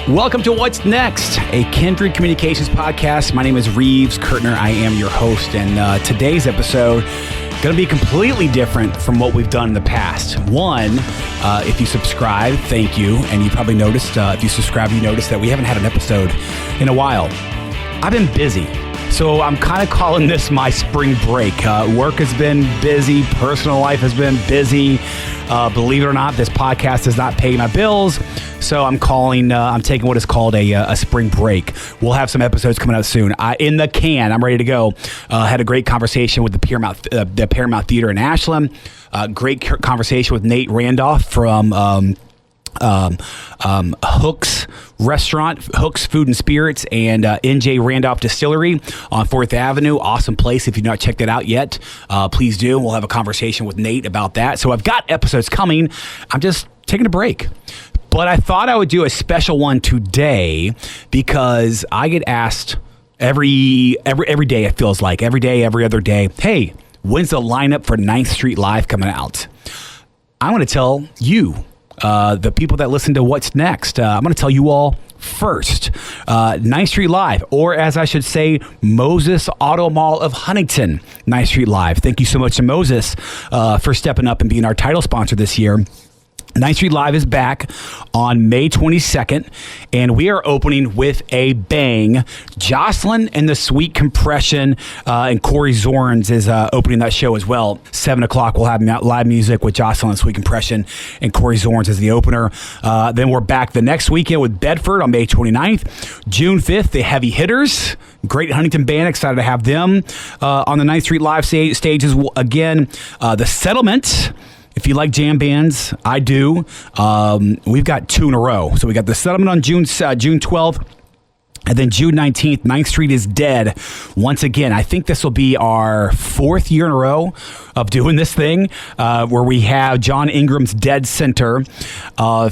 Welcome to What's Next, a Kindred Communications podcast. My name is Reeves Kurtner. I am your host, and today's episode going to be completely different from what we've done in the past. One, if you subscribe, thank you. And you probably noticed, if you subscribe, you noticed that we haven't had an episode in a while. I've been busy, so I'm kind of calling this my spring break. Work has been busy. Personal life has been busy. Believe it or not, this podcast does not pay my bills. So I'm taking what is called a spring break. We'll have some episodes coming out soon. In the can, I'm ready to go. Had a great conversation with the Paramount Theater in Ashland. Great conversation with Nate Randolph from Hooks Restaurant, Hooks Food and Spirits, and NJ Randolph Distillery on 4th Avenue. Awesome place. If you've not checked it out yet, please do. We'll have a conversation with Nate about that. So I've got episodes coming. I'm just taking a break. But I thought I would do a special one today because I get asked every day, it feels like, every day, every other day, hey, when's the lineup for 9th Street Live coming out? I'm going to tell you, the people that listen to What's Next, I'm going to tell you all first. 9th Street Live, or as I should say, Moses Auto Mall of Huntington, 9th Street Live. Thank you so much to Moses for stepping up and being our title sponsor this year. 9th Street Live is back on May 22nd, and we are opening with a bang. Joslyn and the Sweet Compression and Corey Zorns is opening that show as well. 7 o'clock, we'll have live music with Joslyn and Sweet Compression and Corey Zorns as the opener. Then we're back the next weekend with Bedford on May 29th. June 5th, the Heavy Hitters. Great Huntington band. Excited to have them on the 9th Street Live stages again. The Settlement. If you like jam bands, I do. We've got 2 in a row. So we got the Settlement on June 12th. And then June 19th, 9th Street is Dead. Once again, I think this will be our 4th year in a row of doing this thing, where we have John Ingram's Dead Center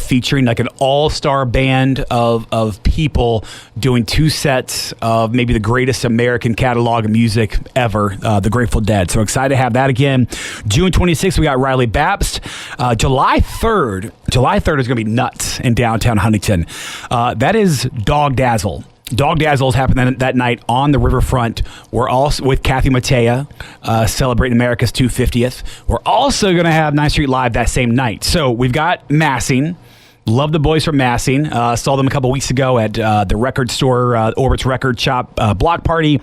featuring like an all-star band of people doing 2 sets of maybe the greatest American catalog of music ever, the Grateful Dead. So excited to have that again. June 26th, we got Riley Babst. July 3rd is going to be nuts in downtown Huntington. That is Dog Dazzle. Dog Dazzle is happening that night on the riverfront. We're also with Kathy Mattea, celebrating America's 250th. We're also going to have 9th Street Live that same night. So we've got Massing. Love the boys from Massing. Saw them a couple weeks ago at the record store, Orbit's Record Shop block party.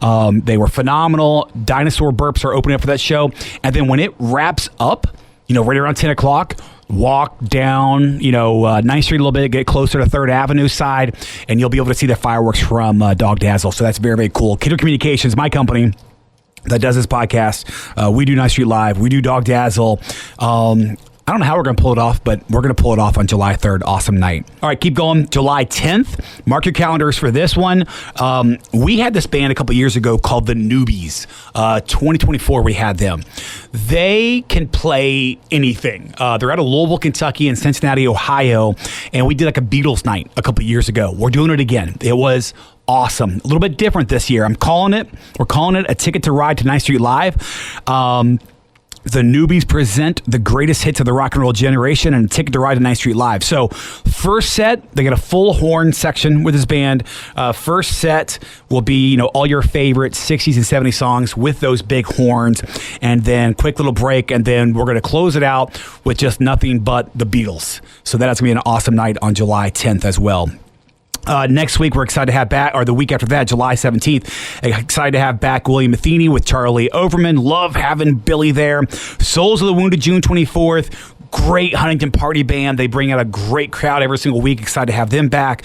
They were phenomenal. Dinosaur Burps are opening up for that show. And then when it wraps up, right around 10 o'clock, walk down, 9th Street a little bit, get closer to 3rd Avenue side, and you'll be able to see the fireworks from Dog Dazzle. So that's very, very cool. Kindred Communications, my company that does this podcast. We do 9th Street Live. We do Dog Dazzle. I don't know how we're going to pull it off, but we're going to pull it off on July 3rd. Awesome night. All right, keep going. July 10th. Mark your calendars for this one. We had this band a couple years ago called the Newbies. 2024, we had them. They can play anything. They're out of Louisville, Kentucky, and Cincinnati, Ohio, and we did like a Beatles night a couple years ago. We're doing it again. It was awesome. A little bit different this year. We're calling it a ticket to ride to 9th Street Live. The Newbies present the greatest hits of the rock and roll generation and a ticket to ride to 9th Street Live. So first set, they get a full horn section with his band. First set will be, all your favorite 60s and 70s songs with those big horns. And then quick little break. And then we're going to close it out with just nothing but the Beatles. So that's going to be an awesome night on July 10th as well. Next week, we're excited to have back, or the week after that, July 17th, excited to have back William Matheny with Charlie Overman. Love having Billy there. Souls of the Wounded, June 24th. Great Huntington party band. They bring out a great crowd every single week. Excited to have them back.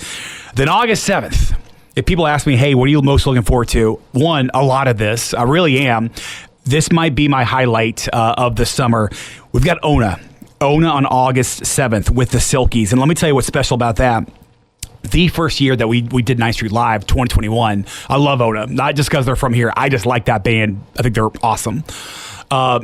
Then August 7th, if people ask me, hey, what are you most looking forward to? One, a lot of this. I really am. This might be my highlight of the summer. We've got Ona on August 7th with the Silkies. And let me tell you what's special about that. The first year that we did 9th Street Live, 2021, I love Ona. Not just because they're from here. I just like that band. I think they're awesome.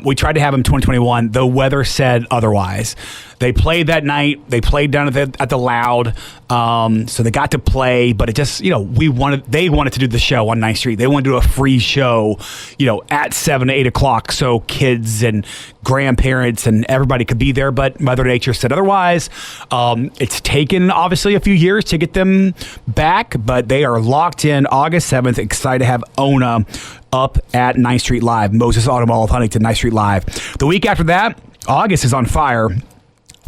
We tried to have them 2021. The weather said otherwise. They played that night. They played down at the Loud. So they got to play, but it just, they wanted to do the show on 9th Street. They wanted to do a free show, at 7 to 8 o'clock, so kids and grandparents and everybody could be there, but Mother Nature said otherwise. It's taken, obviously, a few years to get them back, but they are locked in August 7th. Excited to have Ona up at 9th Street Live, Moses Auto Mall of Huntington, 9th Street Live. The week after that, August is on fire.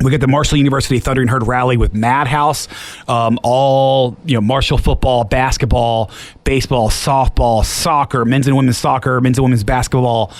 We get the Marshall University Thundering Herd Rally with Madhouse, all Marshall football, basketball, baseball, softball, soccer, men's and women's soccer, men's and women's basketball.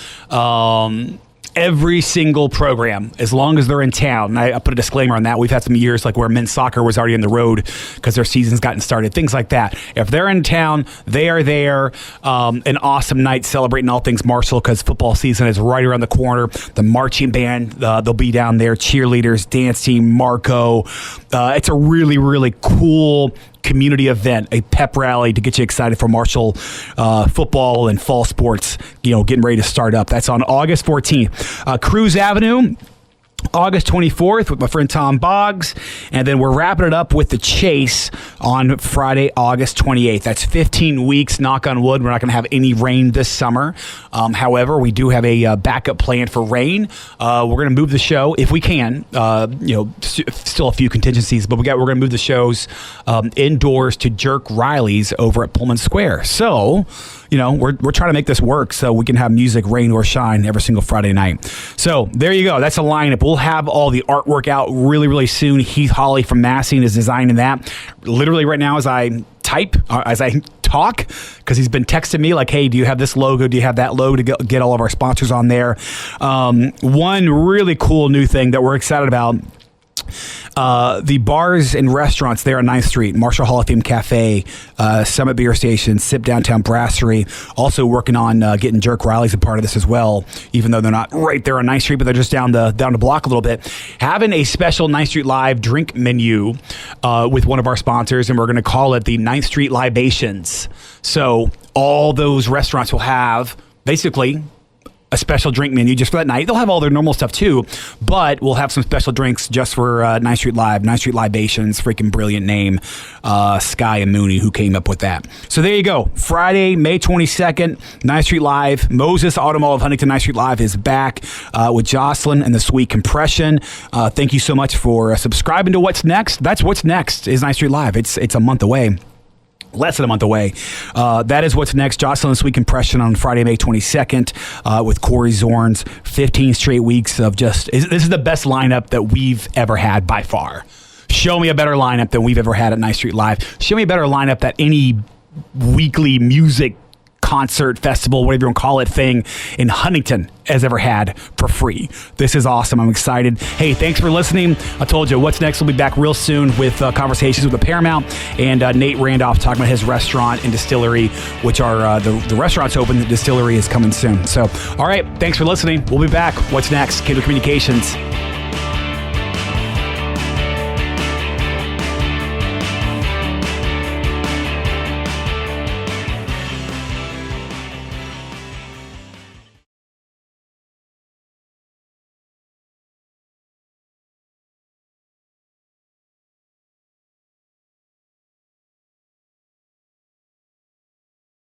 Every single program, as long as they're in town. I put a disclaimer on that. We've had some years where men's soccer was already on the road because their season's gotten started, things like that. If they're in town, they are there. An awesome night celebrating all things Marshall because football season is right around the corner. The marching band, they'll be down there, cheerleaders, dance team, Marco. It's a really, really cool community event, a pep rally to get you excited for Marshall football and fall sports, getting ready to start up. That's on August 14th. Cruz Avenue, August 24th with my friend Tom Boggs, and then we're wrapping it up with the Chase on Friday, August 28th. That's 15 weeks, knock on wood. We're not going to have any rain this summer. However, we do have a backup plan for rain. We're going to move the show if we can. Still a few contingencies, but we're going to move the shows indoors to Jerk Riley's over at Pullman Square. So, we're trying to make this work so we can have music, rain or shine, every single Friday night. So there you go. That's a lineup. We'll have all the artwork out really, really soon. Heath Hawley from Massing is designing that. Literally right now as I talk, because he's been texting me hey, do you have this logo? Do you have that logo to get all of our sponsors on there? One really cool new thing that we're excited about. The bars and restaurants there on 9th Street, Marshall Hall of Fame Cafe, Summit Beer Station, Sip Downtown Brasserie, also working on getting Jerk Riley's a part of this as well, even though they're not right there on 9th Street, but they're just down the block a little bit. Having a special 9th Street Live drink menu with one of our sponsors, and we're going to call it the 9th Street Libations. So all those restaurants will have basically a special drink menu just for that night. They'll have all their normal stuff too, but we'll have some special drinks just for 9th Street Live, 9th Street Libations, freaking brilliant name, Sky and Mooney, who came up with that. So there you go. Friday, May 22nd, 9th Street Live. Moses Auto Mall of Huntington, 9th Street Live is back with Joslyn and the Sweet Compression. Thank you so much for subscribing to What's Next. That's What's Next is 9th Street Live. It's a month away. Less than a month away. That is What's Next. Joslyn Sweet Compression on Friday, May 22nd with Corey Zorns. 15 straight weeks of this is the best lineup that we've ever had by far. Show me a better lineup than we've ever had at 9th Street Live. Show me a better lineup that any weekly music concert, festival, whatever you want to call it, thing in Huntington has ever had for free. This is awesome. I'm excited. Hey, thanks for listening. I told you What's Next will be back real soon with conversations with the Paramount and Nate Randolph talking about his restaurant and distillery, which are the restaurant's open. The distillery is coming soon. So, all right. Thanks for listening. We'll be back. What's Next? Kindle Communications.